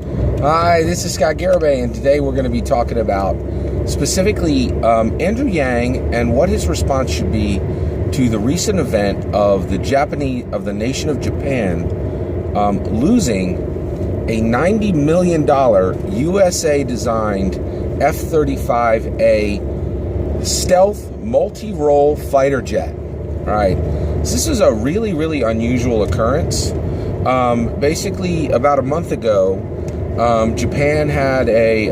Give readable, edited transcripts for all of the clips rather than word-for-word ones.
Hi, this is Scott Garibay, and today we're going to be talking about specifically Andrew Yang and what his response should be to the recent event of the nation of Japan losing a $90 million USA-designed F35A stealth multi-role fighter jet. All right, so this is a really, really unusual occurrence. Basically, about a month ago, Japan had actually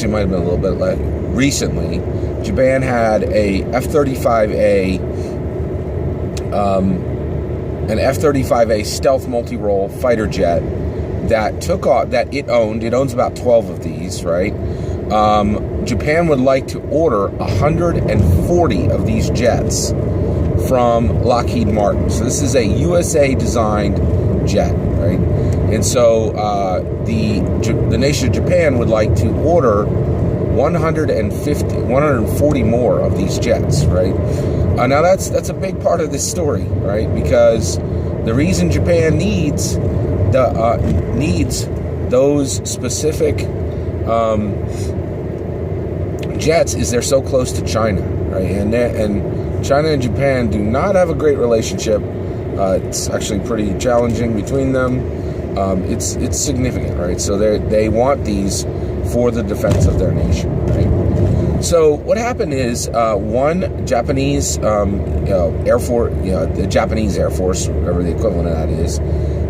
it might have been a little bit like recently, Japan had a F35A, an F35A stealth multi-role fighter jet that took off, that it owns about 12 of these, right? Japan would like to order 140 of these jets from Lockheed Martin. So this is a USA designed jet, right? And so the nation of Japan would like to order 140 more of these jets, right? Now that's a big part of this story, right? Because the reason Japan needs those specific jets is they're so close to China, right? And China and Japan do not have a great relationship. It's actually pretty challenging between them. It's significant, right? So they want these for the defense of their nation, right? So what happened is one Japanese Air Force, the Japanese Air Force, whatever the equivalent of that is,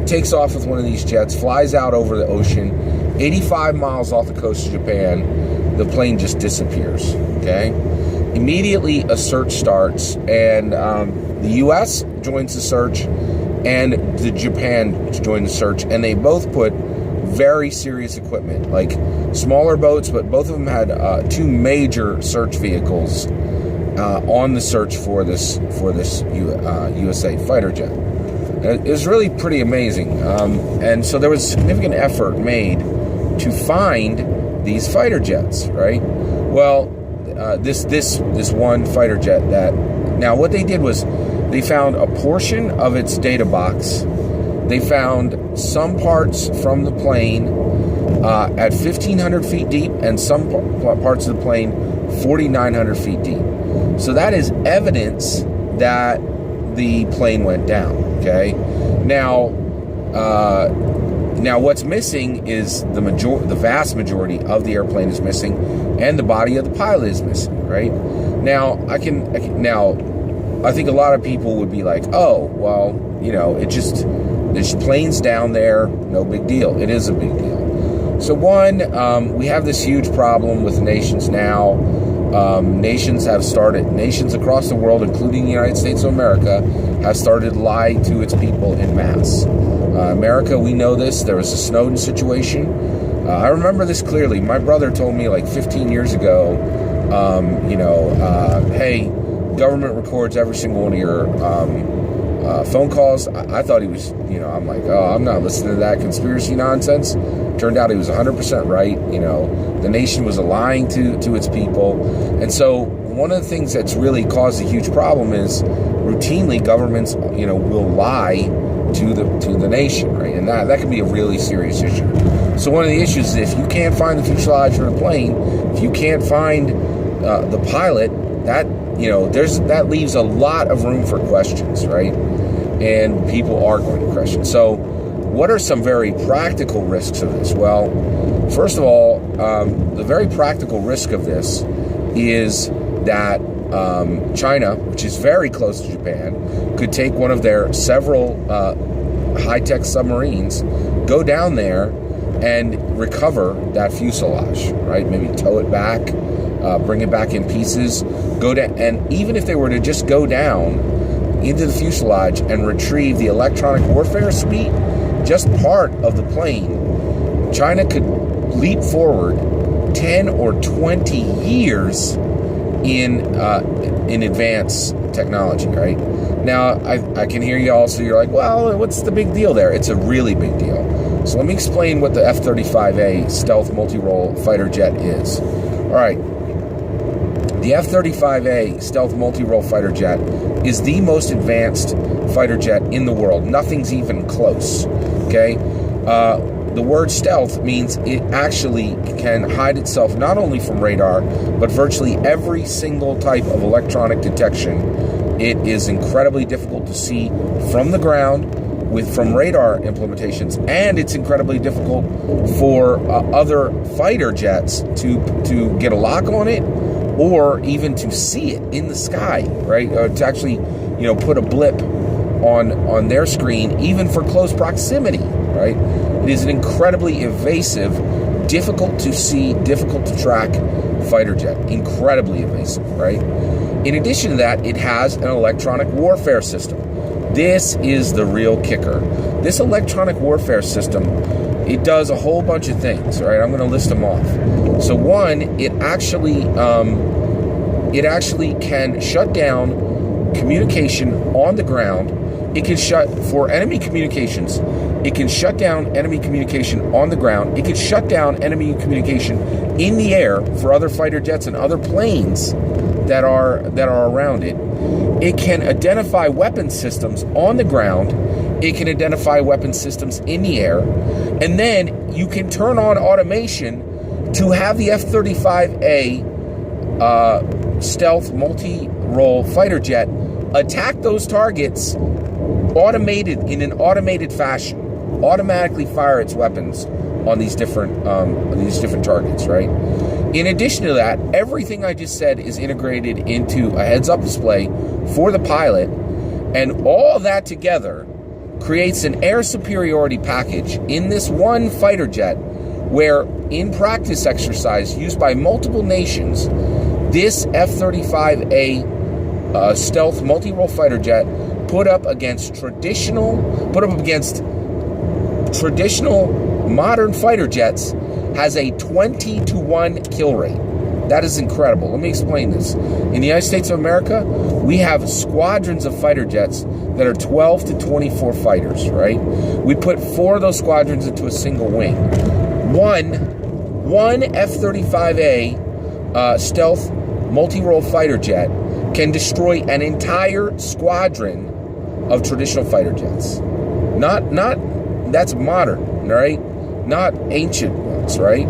takes off with one of these jets, flies out over the ocean, 85 miles off the coast of Japan. The plane just disappears. Okay. Immediately, a search starts, and the U.S. joins the search, and the Japan joined the search, and they both put very serious equipment, like smaller boats, but both of them had two major search vehicles on the search for this USA fighter jet. It was really pretty amazing, and so there was significant effort made to find these fighter jets, right? Well, this one fighter jet that, now what they did was they found a portion of its data box. They found some parts from the plane at 1,500 feet deep, and some parts of the plane 4,900 feet deep. So that is evidence that the plane went down. Okay, now what's missing is the vast majority of the airplane is missing, and the body of the pilot is missing. Right now, I think a lot of people would be like, oh, well, this plane's down there, no big deal. It is a big deal. So we have this huge problem with nations now. Nations across the world, including the United States of America, have started to lie to its people en masse. America, we know this. There was a Snowden situation. I remember this clearly. My brother told me like 15 years ago, hey, government records every single one of your phone calls. I thought he was, I'm like, oh, I'm not listening to that conspiracy nonsense. Turned out he was 100% right. The nation was lying to its people. And so one of the things that's really caused a huge problem is routinely governments, will lie to the nation, right? And that can be a really serious issue. So one of the issues is if you can't find the fuselage of the plane, if you can't find the pilot, that leaves a lot of room for questions, right? And people are going to question. So what are some very practical risks of this? Well, first of all, the very practical risk of this is that China, which is very close to Japan, could take one of their several high-tech submarines, go down there and recover that fuselage, right? Maybe tow it back, bring it back in pieces, go down, and even if they were to just go down into the fuselage and retrieve the electronic warfare suite, just part of the plane, China could leap forward 10 or 20 years in advanced technology, right? Now, I can hear you all, so you're like, well, what's the big deal there? It's a really big deal. So let me explain what the F-35A stealth multi-role fighter jet is. All right. The F-35A stealth multi-role fighter jet is the most advanced fighter jet in the world. Nothing's even close, okay? the word stealth means it actually can hide itself not only from radar, but virtually every single type of electronic detection. It is incredibly difficult to see from the ground from radar implementations, and it's incredibly difficult for other fighter jets to get a lock on it, or even to see it in the sky, right? To actually, put a blip on their screen, even for close proximity, right? It is an incredibly evasive, difficult to see, difficult to track fighter jet. Incredibly evasive, right? In addition to that, it has an electronic warfare system. This is the real kicker. This electronic warfare system, it does a whole bunch of things, right? I'm going to list them off. So one, it actually can shut down communication on the ground. It can for enemy communications. It can shut down enemy communication on the ground. It can shut down enemy communication in the air for other fighter jets and other planes that are around it. It can identify weapon systems on the ground. It can identify weapon systems in the air. And then you can turn on automation to have the F35A stealth multi-role fighter jet attack those targets in an automated fashion, automatically fire its weapons on these different targets, right? In addition to that, everything I just said is integrated into a heads-up display for the pilot, and all that together creates an air superiority package in this one fighter jet where, in practice exercise used by multiple nations, this F-35A stealth multi-role fighter jet put up against traditional modern fighter jets has a 20-to-1 kill rate. That is incredible. Let me explain this. In the United States of America, we have squadrons of fighter jets that are 12 to 24 fighters, right? We put 4 of those squadrons into a single wing. One F-35A stealth multi-role fighter jet can destroy an entire squadron of traditional fighter jets. Not that's modern, right? Not ancient ones, right?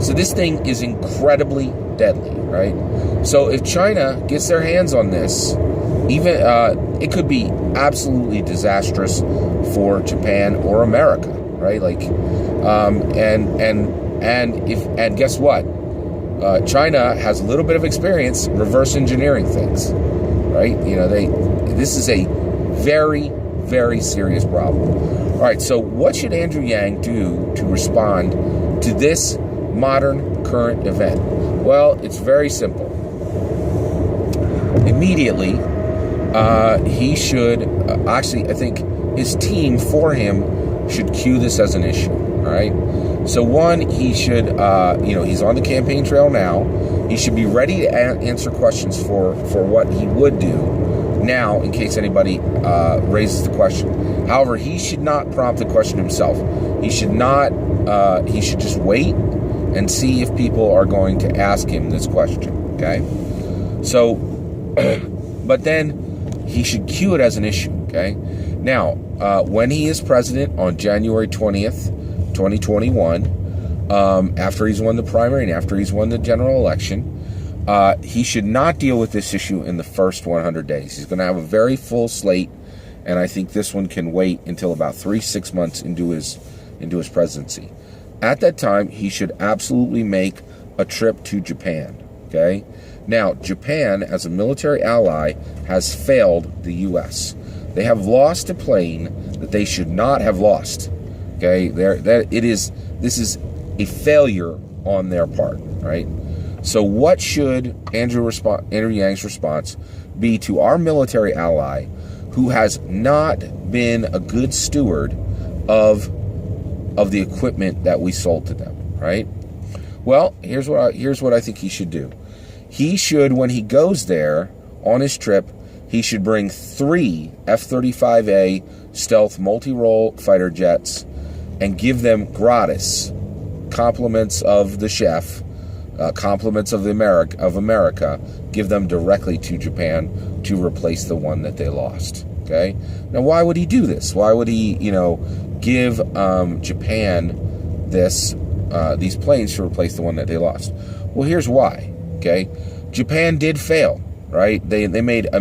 So this thing is incredibly deadly, right? So if China gets their hands on this, even it could be absolutely disastrous for Japan or America, right? Like, and guess what? China has a little bit of experience reverse engineering things, right? This is a very, very serious problem. All right, so what should Andrew Yang do to respond to this modern current event? Well, it's very simple. Immediately, he should, I think his team for him should cue this as an issue, all right? So one, he should, he's on the campaign trail now. He should be ready to answer questions for what he would do now in case anybody raises the question. However, he should not prompt the question himself. He should just wait and see if people are going to ask him this question, okay? So, but then he should cue it as an issue, okay? Now, when he is president on January 20th, 2021, after he's won the primary and after he's won the general election, he should not deal with this issue in the first 100 days. He's going to have a very full slate, and I think this one can wait until about 3-6 months into his presidency. At that time, he should absolutely make a trip to Japan, okay? Now, Japan, as a military ally, has failed the U.S. They have lost a plane that they should not have lost, okay? This is a failure on their part, right? So what should Andrew Yang's response be to our military ally who has not been a good steward of the equipment that we sold to them, right? Well, here's what I think he should do. He should, when he goes there on his trip, he should bring 3 F-35A stealth multi-role fighter jets and give them gratis compliments of the chef, compliments of America, give them directly to Japan to replace the one that they lost. Okay. Now, why would he do this? Why would he, give Japan these planes to replace the one that they lost. Well, here's why. Okay, Japan did fail, right? They made a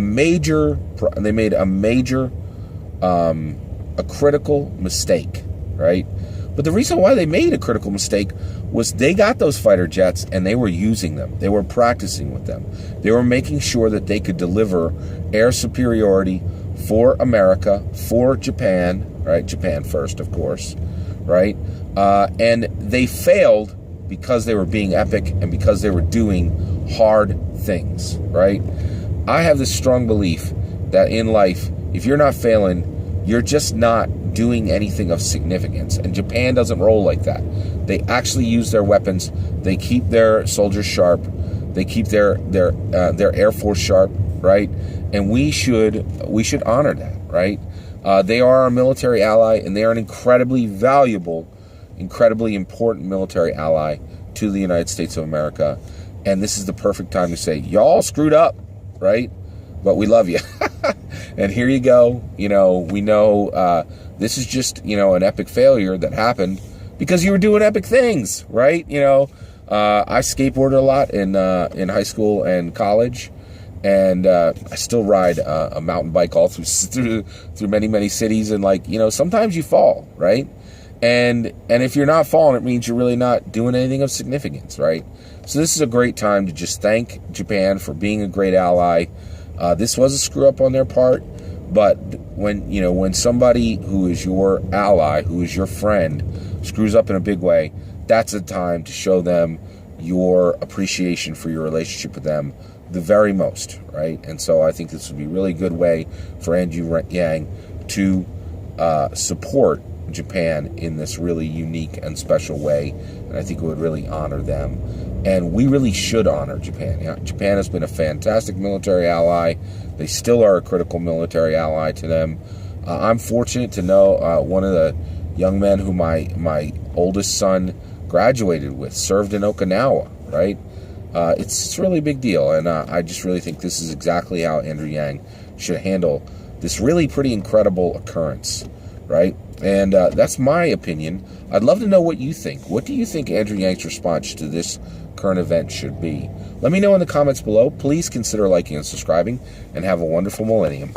critical mistake, right? But the reason why they made a critical mistake was they got those fighter jets and they were using them. They were practicing with them. They were making sure that they could deliver air superiority for America, for Japan, right? Japan first, of course, right? And they failed because they were being epic and because they were doing hard things, right? I have this strong belief that in life, if you're not failing, you're just not doing anything of significance. And Japan doesn't roll like that. They actually use their weapons. They keep their soldiers sharp. They keep their Air Force sharp, right? And we should honor that, right? They are our military ally, and they are an incredibly valuable, incredibly important military ally to the United States of America. And this is the perfect time to say, y'all screwed up, right? But we love you. And here you go. You know, we know this is just, you know, an epic failure that happened because you were doing epic things, right? You know, I skateboarded a lot in high school and college, and I still ride a mountain bike all through many cities. And, like, you know, sometimes you fall, right? And if you're not falling, it means you're really not doing anything of significance, right? So this is a great time to just thank Japan for being a great ally. This was a screw up on their part, but when somebody who is your ally, who is your friend, screws up in a big way, that's a time to show them your appreciation for your relationship with them the very most, right? And so I think this would be a really good way for Andrew Yang to support Japan in this really unique and special way, and I think it would really honor them. And we really should honor Japan. Yeah, Japan has been a fantastic military ally. They still are a critical military ally to them. I'm fortunate to know one of the young men who my oldest son graduated with served in Okinawa, right? It's really a big deal, and I just really think this is exactly how Andrew Yang should handle this really pretty incredible occurrence, right? And that's my opinion. I'd love to know what you think. What do you think Andrew Yang's response to this current event should be? Let me know in the comments below. Please consider liking and subscribing, and have a wonderful millennium.